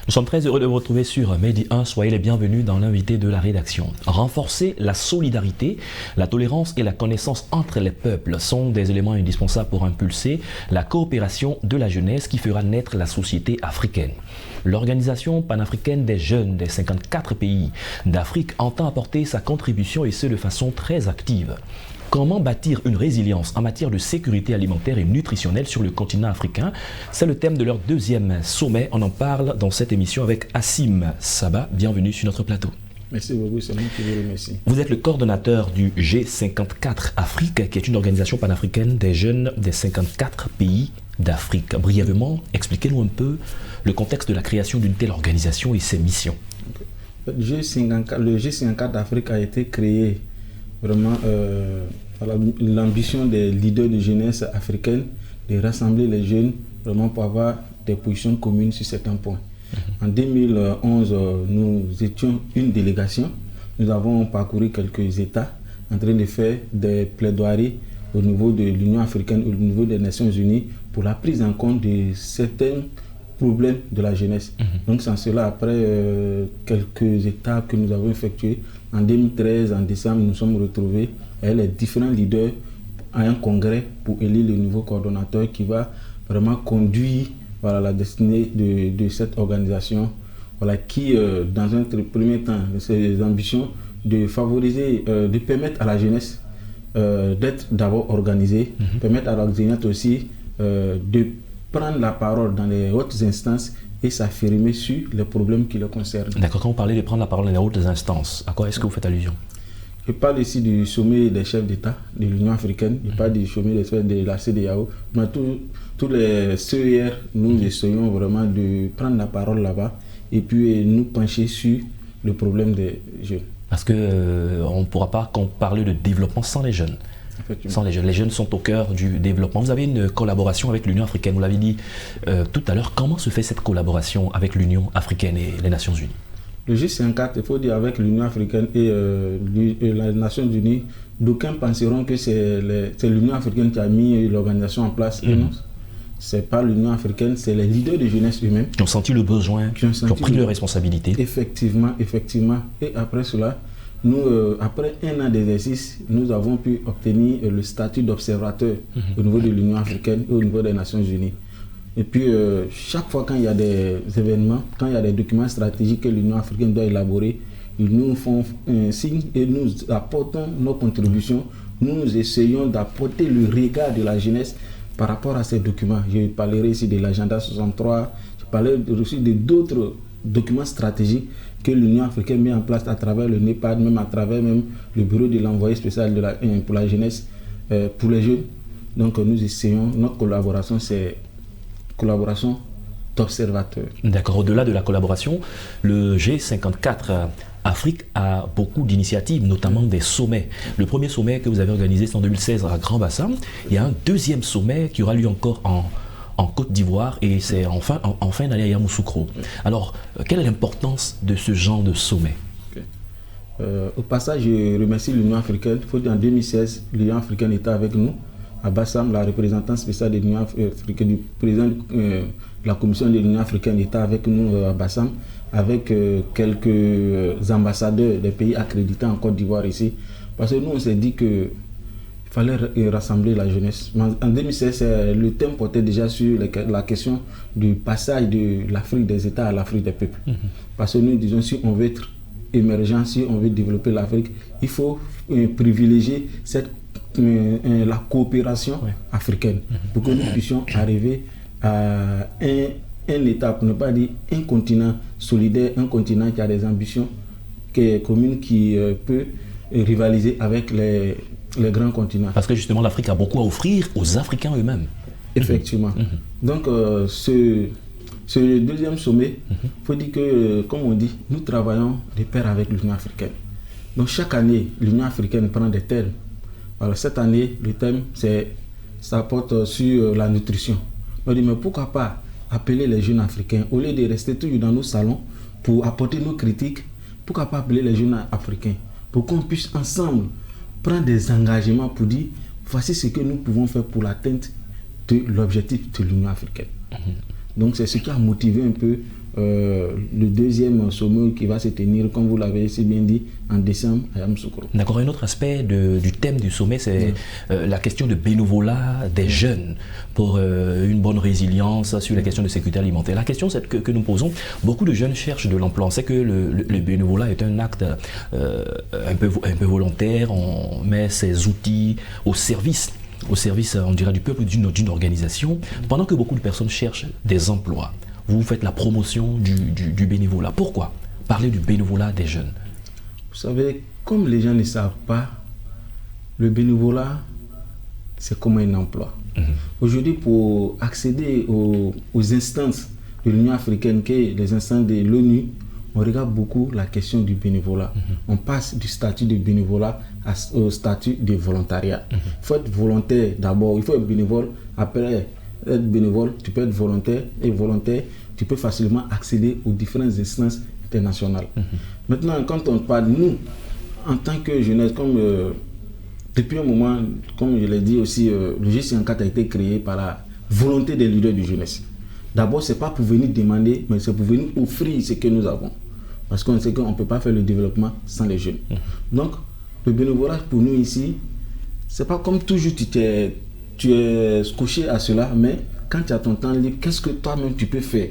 Nous sommes très heureux de vous retrouver sur Medi 1. Soyez les bienvenus dans l'invité de la rédaction. Renforcer la solidarité, la tolérance et la connaissance entre les peuples sont des éléments indispensables pour impulser la coopération de la jeunesse qui fera naître la société africaine. L'Organisation panafricaine des jeunes des 54 pays d'Afrique entend apporter sa contribution et ce de façon très active. Comment bâtir une résilience en matière de sécurité alimentaire et nutritionnelle sur le continent africain? C'est le thème de leur deuxième sommet. On en parle dans cette émission avec Hassim Saba. Bienvenue sur notre plateau. Merci beaucoup, c'est moi qui vous remercie. Vous êtes le coordonnateur du G54 Afrique, qui est une organisation panafricaine des jeunes des 54 pays d'Afrique. Brièvement, expliquez-nous un peu le contexte de la création d'une telle organisation et ses missions. Le G54 Afrique a été créé vraiment l'ambition des leaders de jeunesse africaine de rassembler les jeunes vraiment pour avoir des positions communes sur certains points. En 2011, nous étions une délégation. Nous avons parcouru quelques États en train de faire des plaidoiries au niveau de l'Union africaine, au niveau des Nations Unies pour la prise en compte de certains problèmes de la jeunesse. Donc sans cela, après quelques étapes que nous avons effectuées, en 2013, en décembre, nous sommes retrouvés avec les différents leaders à un congrès pour élire le nouveau coordonnateur qui va vraiment conduire la destinée de cette organisation, qui, dans un premier temps, ses ambitions de favoriser, de permettre à la jeunesse d'être d'abord organisée, permettre à la jeunesse aussi de prendre la parole dans les hautes instances et s'affirmer sur les problèmes qui le concernent. D'accord, quand vous parlez de prendre la parole dans les hautes instances, à quoi est-ce que vous faites allusion? Je parle ici du sommet des chefs d'État de l'Union africaine, je parle du sommet des chefs de la CEDEAO. Mais tous les CER, nous essayons vraiment de prendre la parole là-bas et puis nous pencher sur le problème des jeunes. Parce qu'on ne pourra pas parler de développement sans les jeunes. Sans les jeunes. Les jeunes sont au cœur du développement. Vous avez une collaboration avec l'Union africaine, vous l'avez dit tout à l'heure. Comment se fait cette collaboration avec l'Union africaine et les Nations unies? Le G54, il faut dire avec l'Union africaine et les Nations unies, d'aucuns penseront que c'est l'Union africaine qui a mis l'organisation en place. Et non, ce n'est pas l'Union africaine, c'est les leaders de jeunesse eux-mêmes. Qui ont senti le besoin, qui ont pris leurs responsabilités. Effectivement. Et après cela, nous, après un an d'exercice, nous avons pu obtenir le statut d'observateur au niveau de l'Union africaine et au niveau des Nations unies. Et puis, chaque fois quand il y a des événements, quand il y a des documents stratégiques que l'Union africaine doit élaborer, ils nous font un signe et nous apportons nos contributions. Nous essayons d'apporter le regard de la jeunesse par rapport à ces documents. Je parlerai ici de l'agenda 63, je parlerai aussi d'autres documents stratégiques que l'Union africaine met en place à travers le NEPAD, même à travers même le bureau de l'envoyé spécial pour la jeunesse, pour les jeunes. Donc nous essayons, notre collaboration, c'est collaboration d'observateurs. D'accord, au-delà de la collaboration, le G54 Afrique a beaucoup d'initiatives, notamment des sommets. Le premier sommet que vous avez organisé, c'est en 2016 à Grand-Bassam. Il y a un deuxième sommet qui aura lieu encore en Côte d'Ivoire et c'est en fin d'année à Yamoussoukro. Alors, quelle est l'importance de ce genre de sommet? Au passage, je remercie l'Union africaine. Il faut dire en 2016, l'Union africaine était avec nous. À Bassam, la représentante spéciale de l'Union africaine, du président de la commission de l'Union africaine était avec nous à Bassam, avec quelques ambassadeurs des pays accrédités en Côte d'Ivoire ici. Parce que nous, on s'est dit qu'il fallait rassembler la jeunesse. En 2016, le thème portait déjà sur la question du passage de l'Afrique des États à l'Afrique des peuples. Parce que nous disons, si on veut être émergent, si on veut développer l'Afrique, il faut privilégier la coopération africaine pour que nous puissions arriver à un État, pour ne pas dire un continent solidaire, un continent qui a des ambitions communes qui peut rivaliser avec les grands continents. Parce que justement l'Afrique a beaucoup à offrir aux Africains eux-mêmes. Effectivement. Donc ce deuxième sommet, il faut dire que, comme on dit, nous travaillons de pair avec l'Union africaine. Donc chaque année, l'Union africaine prend des thèmes. Alors cette année, le thème, ça porte sur la nutrition. On dit, mais pourquoi pas appeler les jeunes africains, au lieu de rester toujours dans nos salons pour apporter nos critiques, pourquoi pas appeler les jeunes africains pour qu'on puisse ensemble prendre des engagements pour dire, voici ce que nous pouvons faire pour l'atteinte de l'objectif de l'Union africaine. Donc c'est ce qui a motivé un peu le deuxième sommet qui va se tenir, comme vous l'avez si bien dit, en décembre à Yamoussoukro. D'accord, un autre aspect du thème du sommet, c'est la question de bénévolat des jeunes pour une bonne résilience sur la question de sécurité alimentaire. La question que nous posons, beaucoup de jeunes cherchent de l'emploi. On sait que le bénévolat est un acte un peu volontaire, on met ses outils au service, on dirait, du peuple, d'une organisation, pendant que beaucoup de personnes cherchent des emplois. Vous faites la promotion du bénévolat. Pourquoi parler du bénévolat des jeunes? Vous savez, comme les gens ne savent pas, le bénévolat, c'est comme un emploi. Aujourd'hui, pour accéder aux instances de l'Union africaine, qui est les instances de l'ONU, on regarde beaucoup la question du bénévolat. On passe du statut de bénévolat au statut de volontariat. Il faut être volontaire d'abord, il faut être bénévole. Après être bénévole, tu peux être volontaire, et volontaire, tu peux facilement accéder aux différentes instances internationales. Maintenant, quand on parle, nous, en tant que jeunesse, comme depuis un moment, comme je l'ai dit aussi, le G54 a été créé par la volonté des leaders de jeunesse. D'abord, ce n'est pas pour venir demander, mais c'est pour venir offrir ce que nous avons. Parce qu'on sait qu'on ne peut pas faire le développement sans les jeunes. Donc, le bénévolat pour nous ici, ce n'est pas comme toujours tu es scotché à cela, mais quand tu as ton temps libre, qu'est-ce que toi-même tu peux faire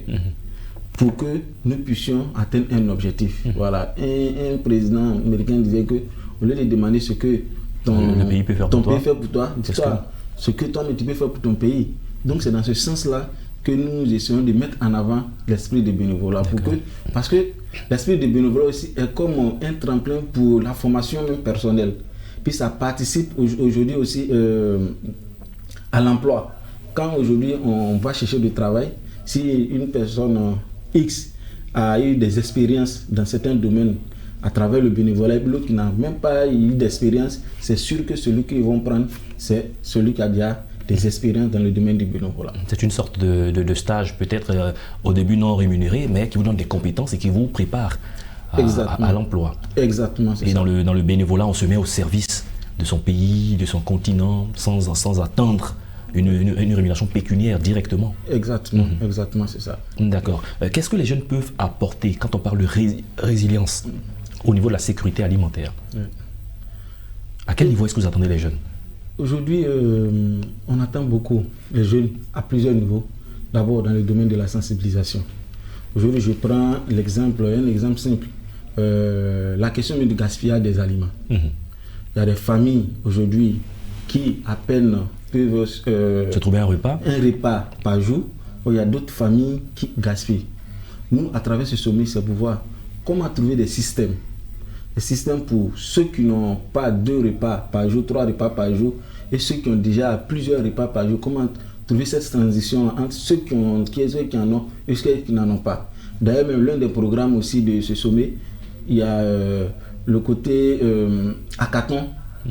pour que nous puissions atteindre un objectif. Voilà. Un président américain disait que au lieu de demander ce que le pays peut faire pour toi, dis-toi ce que toi-même tu peux faire pour ton pays. Donc c'est dans ce sens-là que nous essayons de mettre en avant l'esprit de bénévolat. Parce que l'esprit de bénévolat aussi est comme un tremplin pour la formation même personnelle. Puis ça participe aujourd'hui aussi à l'emploi. Quand aujourd'hui on va chercher du travail, si une personne X a eu des expériences dans certains domaines à travers le bénévolat, et l'autre qui n'a même pas eu d'expérience, c'est sûr que celui qu'ils vont prendre, c'est celui qui a déjà des expériences dans le domaine du bénévolat. C'est une sorte de stage peut-être au début non rémunéré, mais qui vous donne des compétences et qui vous prépare à l'emploi. Exactement. Et dans le bénévolat, on se met au service de son pays, de son continent, sans attendre une rémunération pécuniaire directement. Exactement, exactement, c'est ça. D'accord. Qu'est-ce que les jeunes peuvent apporter quand on parle de résilience au niveau de la sécurité alimentaire? À quel niveau est-ce que vous attendez les jeunes? Aujourd'hui, on attend beaucoup les jeunes à plusieurs niveaux. D'abord, dans le domaine de la sensibilisation. Aujourd'hui, je prends un exemple simple. La question du gaspillage des aliments. Il y a des familles aujourd'hui qui à peine peuvent se trouver un repas par jour. Il y a d'autres familles qui gaspillent. Nous, à travers ce sommet, c'est pour voir comment trouver des systèmes. Des systèmes pour ceux qui n'ont pas 2 repas par jour, 3 repas par jour, et ceux qui ont déjà plusieurs repas par jour. Comment trouver cette transition entre ceux qui en ont et ceux qui n'en ont pas. D'ailleurs, même l'un des programmes aussi de ce sommet, il y a le côté hackathon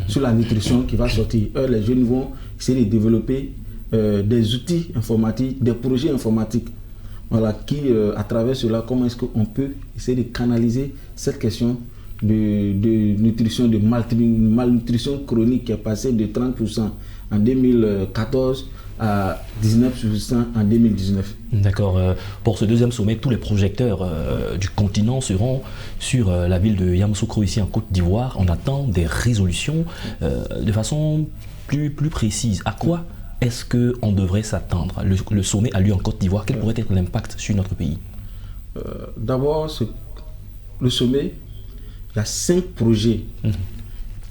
sur la nutrition qui va sortir. Les jeunes vont essayer de développer des outils informatiques, des projets informatiques. Voilà, qui, à travers cela, comment est-ce qu'on peut essayer de canaliser cette question de nutrition, de malnutrition chronique qui est passée de 30% en 2014 à 19% en 2019. D'accord. Pour ce deuxième sommet, tous les projecteurs du continent seront sur la ville de Yamoussoukro, ici en Côte d'Ivoire. On attend des résolutions de façon plus précise. À quoi est-ce qu'on devrait s'attendre? Le sommet a lieu en Côte d'Ivoire. Quel pourrait être l'impact sur notre pays? D'abord, le sommet, il y a 5 projets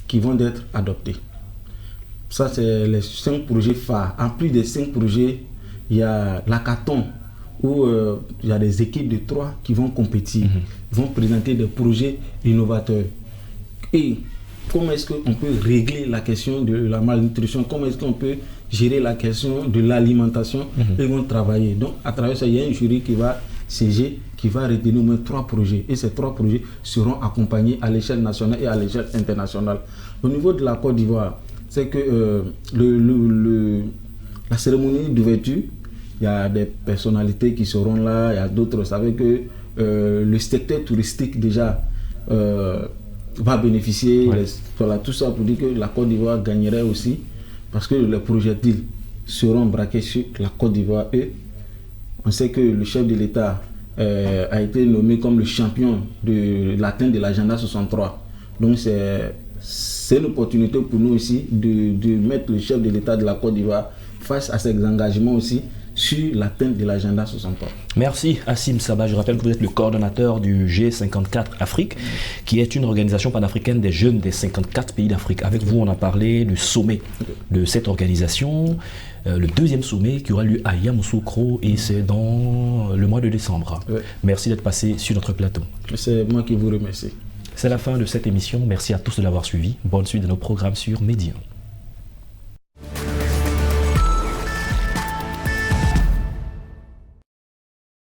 qui vont être adoptés. Ça, c'est les 5 projets phares. En plus des 5 projets, il y a l'hackathon où il y a des équipes de 3 qui vont compétir, vont présenter des projets innovateurs. Et comment est-ce qu'on peut régler la question de la malnutrition? Comment est-ce qu'on peut gérer la question de l'alimentation? Ils vont travailler. Donc, à travers ça, il y a un jury qui va siéger, qui va retenir au moins 3 projets. Et ces 3 projets seront accompagnés à l'échelle nationale et à l'échelle internationale. Au niveau de la Côte d'Ivoire, c'est que la cérémonie d'ouverture, il y a des personnalités qui seront là, il y a d'autres. Vous savez que le secteur touristique déjà va bénéficier. Voilà, tout ça pour dire que la Côte d'Ivoire gagnerait aussi, parce que les projectiles seront braqués sur la Côte d'Ivoire. Et on sait que le chef de l'État a été nommé comme le champion de l'atteinte de l'agenda 63. Donc c'est une opportunité pour nous aussi de mettre le chef de l'État de la Côte d'Ivoire face à ses engagements aussi sur l'atteinte de l'agenda 63. Merci Hassim Saba. Je rappelle que vous êtes le coordonnateur du G54 Afrique, qui est une organisation panafricaine des jeunes des 54 pays d'Afrique. Avec vous, on a parlé du sommet de cette organisation, le deuxième sommet qui aura lieu à Yamoussoukro, et c'est dans le mois de décembre. Oui. Merci d'être passé sur notre plateau. C'est moi qui vous remercie. C'est la fin de cette émission. Merci à tous de l'avoir suivi. Bonne suite de nos programmes sur Média.